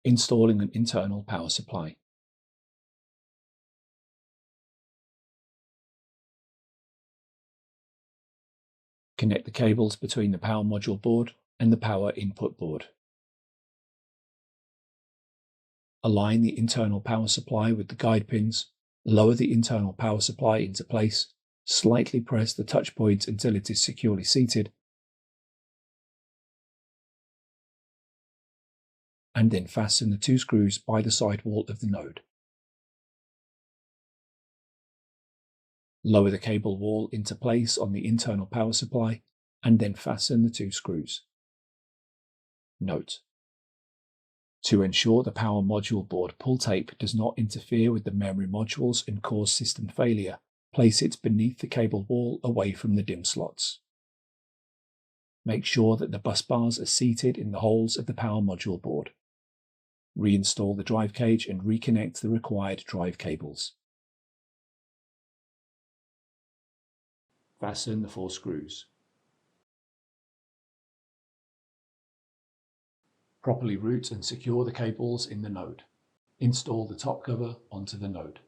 Installing an internal power supply. Connect the cables between the power module board and the power input board. Align the internal power supply with the guide pins, lower the internal power supply into place, slightly press the touch point until it is securely seated, and then fasten the 2 screws by the side wall of the node. Lower the cable wall into place on the internal power supply, and then fasten the 2 screws. Note: to ensure the power module board pull tape does not interfere with the memory modules and cause system failure, place it beneath the cable wall away from the DIMM slots. Make sure that the bus bars are seated in the holes of the power module board. Reinstall the drive cage and reconnect the required drive cables. Fasten the 4 screws. Properly route and secure the cables in the node. Install the top cover onto the node.